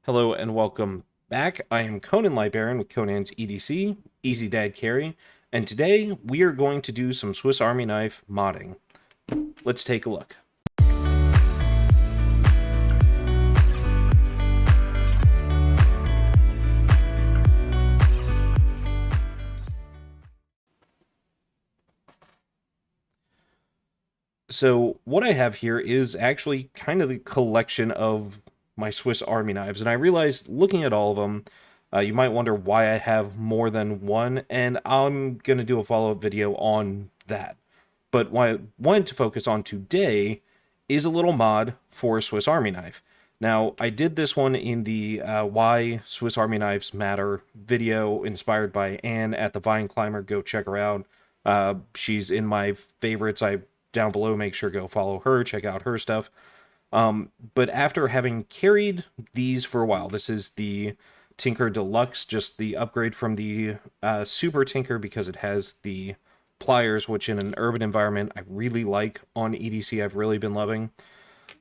Hello and welcome back. I am Conan Librarian with Conan's EDC, Easy Dad Carry, and today we are going to do some Swiss Army knife modding. Let's take a look. So what I have here is actually kind of the collection of my Swiss Army knives, and I realized looking at all of them, you might wonder why I have more than one, and I'm going to do a follow-up video on that. But what I wanted to focus on today is a little mod for a Swiss Army knife. Now, I did this one in the Why Swiss Army Knives Matter video inspired by Anne at the Vine Climber. Go check her out. She's in my favorites. Down below, make sure to go follow her, check out her stuff. But after having carried these for a while, this is the Tinker Deluxe, just the upgrade from the Super Tinker because it has the pliers, which in an urban environment I really like on EDC. I've really been loving.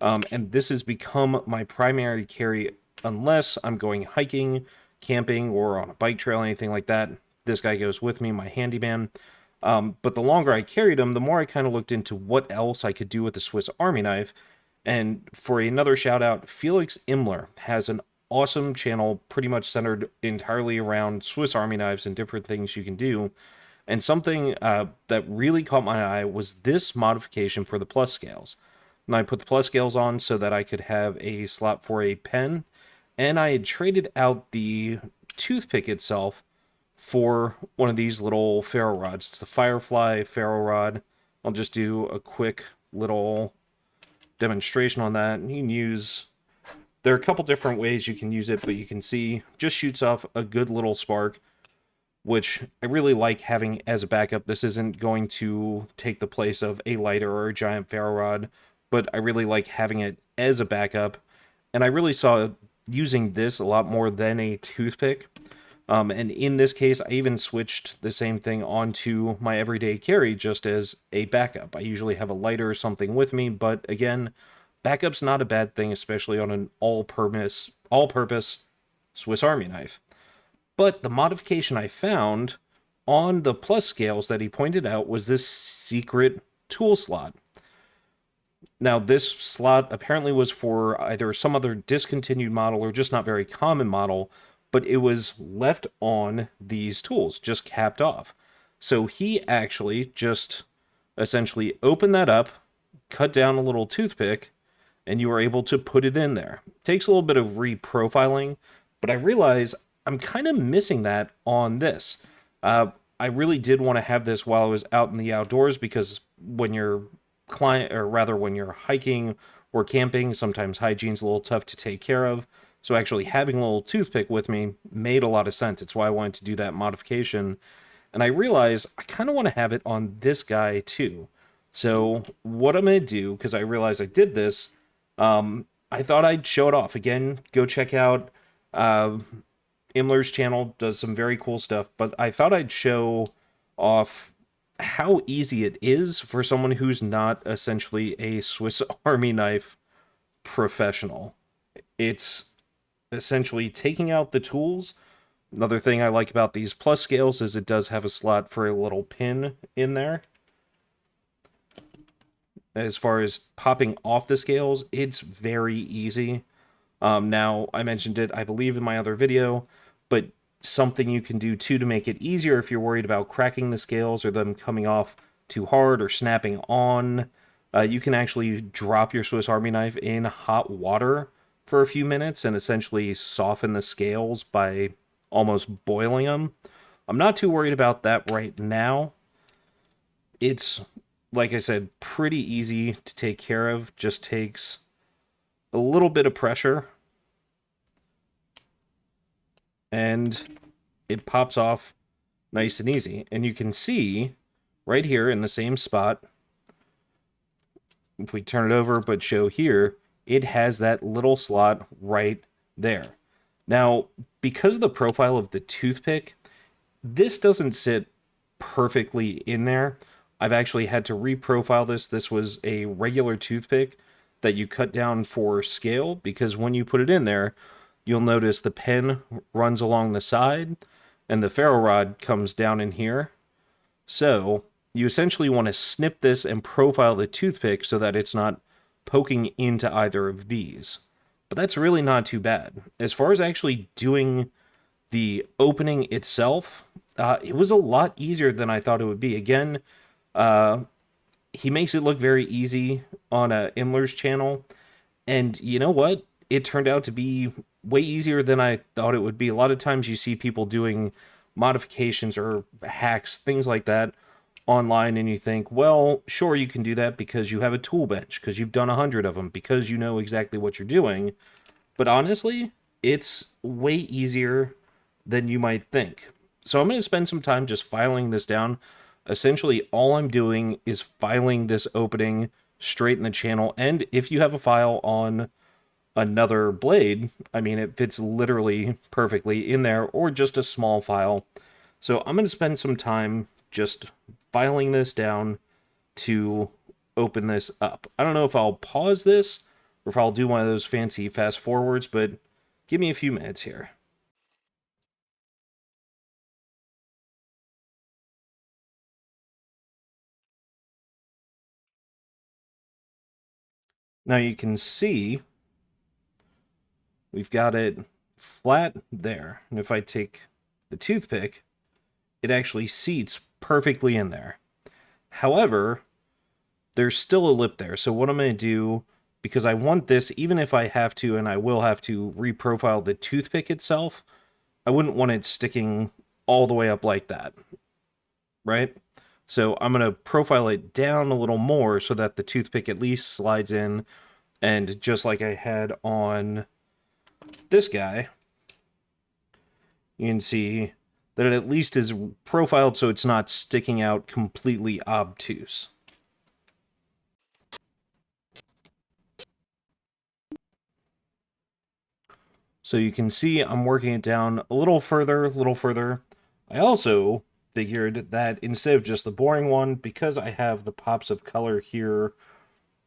And this has become my primary carry unless I'm going hiking, camping, or on a bike trail, anything like that. This guy goes with me, my handyman. But the longer I carried him, the more I kind of looked into what else I could do with the Swiss Army knife. And for another shout out, Felix Imler has an awesome channel pretty much centered entirely around Swiss Army knives and different things you can do. And something that really caught my eye was this modification for the plus scales. And I put the plus scales on so that I could have a slot for a pen. And I had traded out the toothpick itself for one of these little ferro rods. It's the Waterfly ferro rod. I'll just do a quick little demonstration on that. You can use... There are a couple different ways you can use it, but you can see just shoots off a good little spark, which I really like having as a backup. This isn't going to take the place of a lighter or a giant ferro rod, but I really like having it as a backup. And I really saw using this a lot more than a toothpick. And in this case, I even switched the same thing onto my everyday carry just as a backup. I usually have a lighter or something with me, but again, backup's not a bad thing, especially on an all-purpose Swiss Army knife. But the modification I found on the plus scales that he pointed out was this secret tool slot. Now, this slot apparently was for either some other discontinued model or just not very common model, but it was left on these tools, just capped off. So he actually just essentially opened that up, cut down a little toothpick, and you were able to put it in there. It takes a little bit of reprofiling, but I realize I'm kind of missing that on this. I really did want to have this while I was out in the outdoors because when you're when you're hiking or camping, sometimes hygiene's a little tough to take care of. So actually having a little toothpick with me made a lot of sense. It's why I wanted to do that modification. And I realized I kind of want to have it on this guy too. So what I'm going to do, because I realized I did this, I thought I'd show it off. Again, go check out Imler's channel, does some very cool stuff. But I thought I'd show off how easy it is for someone who's not essentially a Swiss Army knife professional. It's essentially taking out the tools. Another thing I like about these plus scales is it does have a slot for a little pin in there. As far as popping off the scales, it's very easy. Now, I mentioned it, I believe, in my other video, but something you can do too to make it easier if you're worried about cracking the scales or them coming off too hard or snapping on, you can actually drop your Swiss Army knife in hot water for a few minutes and essentially soften the scales by almost boiling them. I'm not too worried about that right now. It's, like I said, pretty easy to take care of. Just takes a little bit of pressure and it pops off nice and easy. And you can see right here in the same spot, if we turn it over but show here, it has that little slot right there. Now, because of the profile of the toothpick, this doesn't sit perfectly in there. I've actually had to reprofile this. This was a regular toothpick that you cut down for scale, because when you put it in there, you'll notice the pin runs along the side and the ferro rod comes down in here. So you essentially want to snip this and profile the toothpick so that it's not poking into either of these. But that's really not too bad. As far as actually doing the opening itself, it was a lot easier than I thought it would be. Again, he makes it look very easy on Imler's channel, and you know what? It turned out to be way easier than I thought it would be. A lot of times you see people doing modifications or hacks, things like that, online, and you think, well, sure, you can do that because you have a tool bench, because you've done 100 of them, because you know exactly what you're doing. But honestly, it's way easier than you might think. So I'm going to spend some time just filing this down. Essentially, all I'm doing is filing this opening straight in the channel. And if you have a file on another blade, I mean, it fits literally perfectly in there, or just a small file. So I'm going to spend some time just filing this down to open this up. I don't know if I'll pause this or if I'll do one of those fancy fast forwards, but give me a few minutes here. Now you can see we've got it flat there. And if I take the toothpick, it actually seats perfectly in there. However, there's still a lip there. So what I'm going to do, because I want this, even if I have to, and I will have to reprofile the toothpick itself, I wouldn't want it sticking all the way up like that, right? So I'm going to profile it down a little more so that the toothpick at least slides in, and just like I had on this guy, you can see that it at least is profiled so it's not sticking out completely obtuse. So you can see I'm working it down a little further, a little further. I also figured that instead of just the boring one, because I have the pops of color here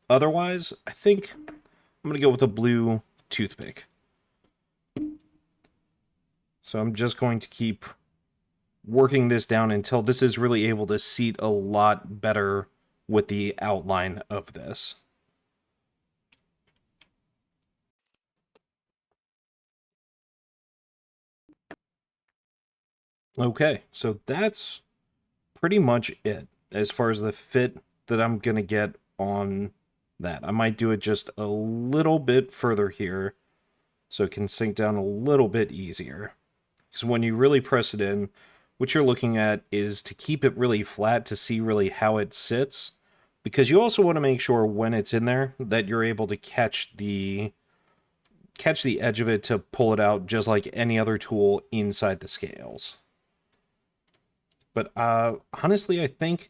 otherwise, I think I'm going to go with a blue toothpick. So I'm just going to keep working this down until this is really able to seat a lot better with the outline of this. Okay, so that's pretty much it as far as the fit that I'm going to get on that. I might do it just a little bit further here so it can sink down a little bit easier. Because when you really press it in, what you're looking at is to keep it really flat to see really how it sits. Because you also want to make sure when it's in there that you're able to catch the edge of it to pull it out just like any other tool inside the scales. But honestly, I think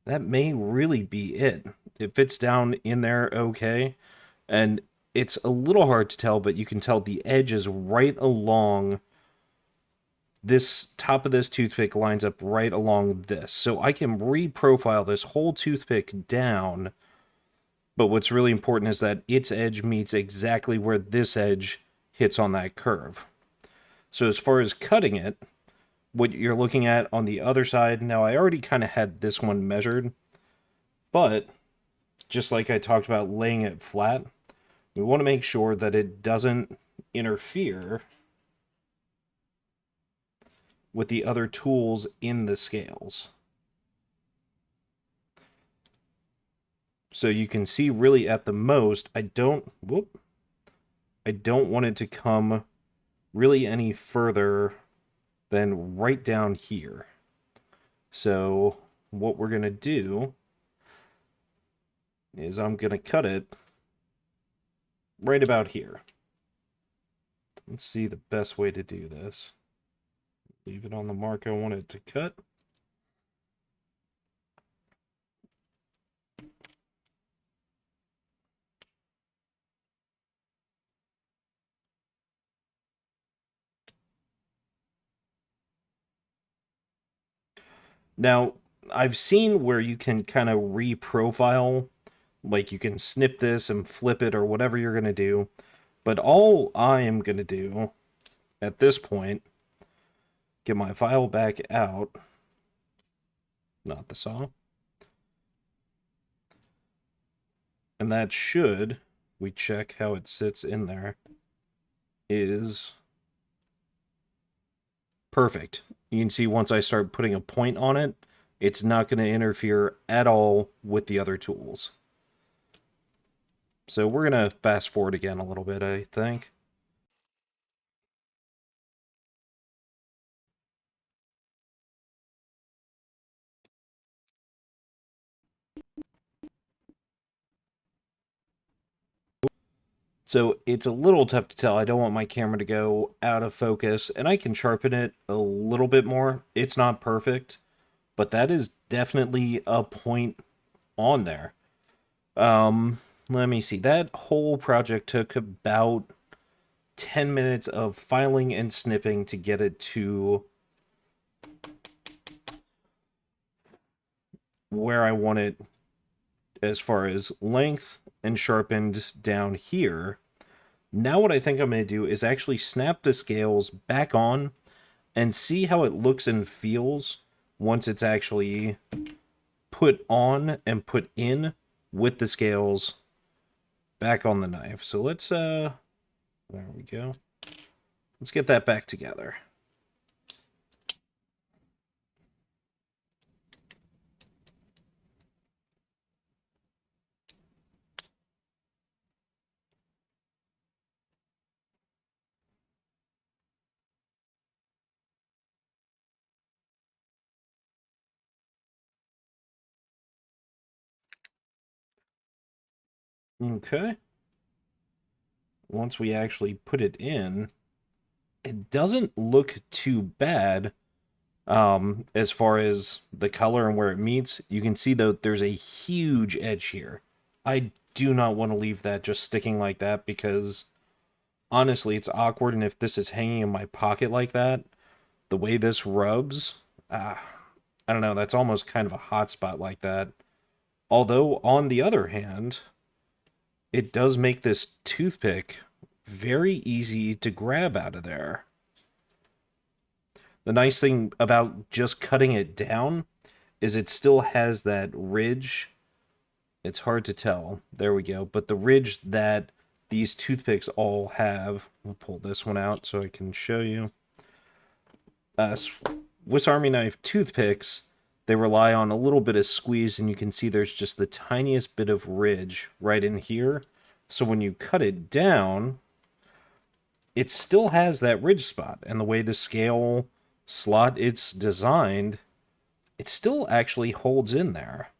that may really be it. It fits down in there okay, and it's a little hard to tell, but you can tell the edge is right along this top of this toothpick, lines up right along this. So I can reprofile this whole toothpick down, but what's really important is that its edge meets exactly where this edge hits on that curve. So as far as cutting it, what you're looking at on the other side, now I already kind of had this one measured, but just like I talked about laying it flat, we want to make sure that it doesn't interfere with the other tools in the scales. So you can see really at the most, I don't want it to come really any further than right down here. So what we're going to do is I'm going to cut it right about here. Let's see the best way to do this. Leave it on the mark I want it to cut. Now, I've seen where you can kind of reprofile, like you can snip this and flip it or whatever you're going to do. But all I am going to do at this point, get my file back out, not the saw, and that should, we check how it sits in there, is perfect. You can see once I start putting a point on it, it's not going to interfere at all with the other tools. So we're going to fast forward again a little bit, I think. So it's a little tough to tell. I don't want my camera to go out of focus, and I can sharpen it a little bit more. It's not perfect, but that is definitely a point on there. Let me see. That whole project took about 10 minutes of filing and snipping to get it to where I want it as far as length and sharpened down here. Now what I think I'm going to do is actually snap the scales back on and see how it looks and feels once it's actually put on and put in with the scales back on the knife. So let's, there we go. Let's get that back together. Okay. Once we actually put it in, it doesn't look too bad. As far as the color and where it meets, you can see though there's a huge edge here. I do not want to leave that just sticking like that because honestly, it's awkward, and if this is hanging in my pocket like that, the way this rubs, I don't know, that's almost kind of a hot spot like that. Although, on the other hand, it does make this toothpick very easy to grab out of there. The nice thing about just cutting it down is it still has that ridge. It's hard to tell. There we go. But the ridge that these toothpicks all have. We'll pull this one out so I can show you. Swiss Army knife toothpicks, they rely on a little bit of squeeze, and you can see there's just the tiniest bit of ridge right in here. So when you cut it down, it still has that ridge spot. And the way the scale slot it's designed, it still actually holds in there.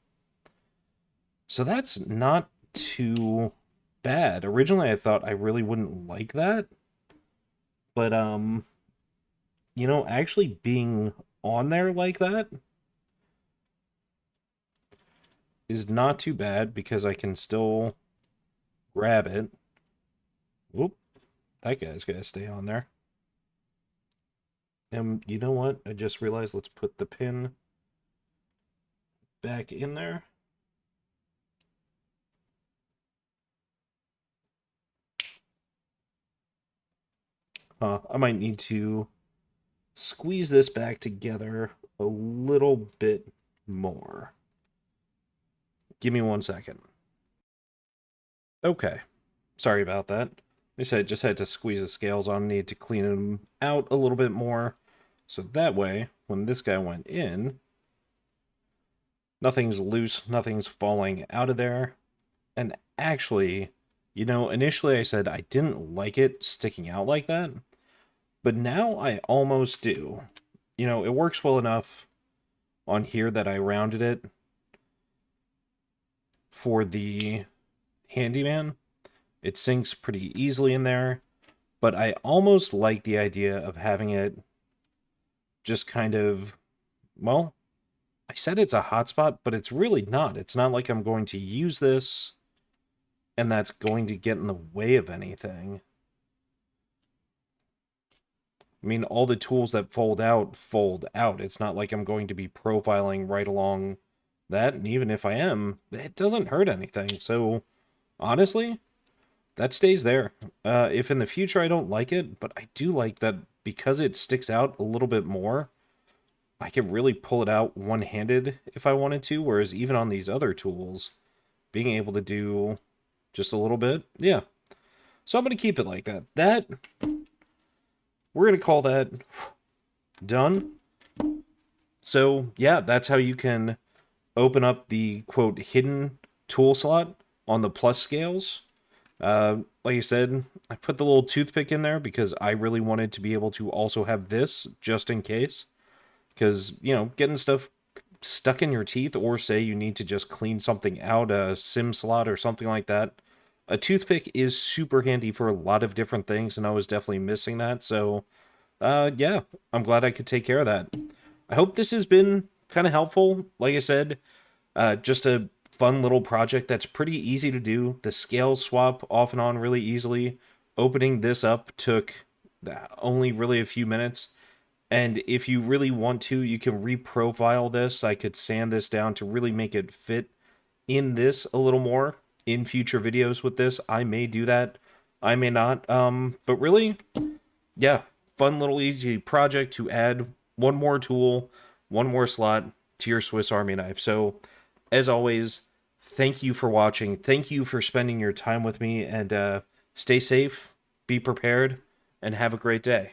So that's not too bad. Originally I thought I really wouldn't like that. But you know, actually being on there like that is not too bad because I can still grab it. Whoop. That guy's gotta stay on there. And you know what? I just realized, let's put the pin back in there. I might need to squeeze this back together a little bit more. Give me 1 second. Okay. Sorry about that. I said just had to squeeze the scales on, need to clean them out a little bit more. So that way, when this guy went in, nothing's loose, nothing's falling out of there. And actually, you know, initially I said I didn't like it sticking out like that, but now I almost do. You know, it works well enough on here that I rounded it for the handyman. It sinks pretty easily in there, but I almost like the idea of having it just kind of, well, I said it's a hotspot, but it's really not. It's not like I'm going to use this and that's going to get in the way of anything. I mean, all the tools that fold out, fold out. It's not like I'm going to be profiling right along that, and even if I am, it doesn't hurt anything. So, honestly, that stays there. If in the future I don't like it, but I do like that because it sticks out a little bit more, I can really pull it out one-handed if I wanted to, whereas even on these other tools, being able to do just a little bit, yeah. So I'm going to keep it like that. We're going to call that done. So yeah, that's how you can open up the quote hidden tool slot on the plus scales. Like I said, I put the little toothpick in there because I really wanted to be able to also have this just in case. Because, getting stuff stuck in your teeth, or say you need to just clean something out, a SIM slot or something like that, a toothpick is super handy for a lot of different things, and I was definitely missing that. So, yeah, I'm glad I could take care of that. I hope this has been kind of helpful. Like I said, just a fun little project that's pretty easy to do. The scales swap off and on really easily. Opening this up took only really a few minutes. And if you really want to, you can reprofile this. I could sand this down to really make it fit in this a little more in future videos with this. I may do that. I may not. But really, yeah, fun little easy project to add one more tool, one more slot to your Swiss Army knife. So, as always, thank you for watching. Thank you for spending your time with me, and stay safe, be prepared, and have a great day.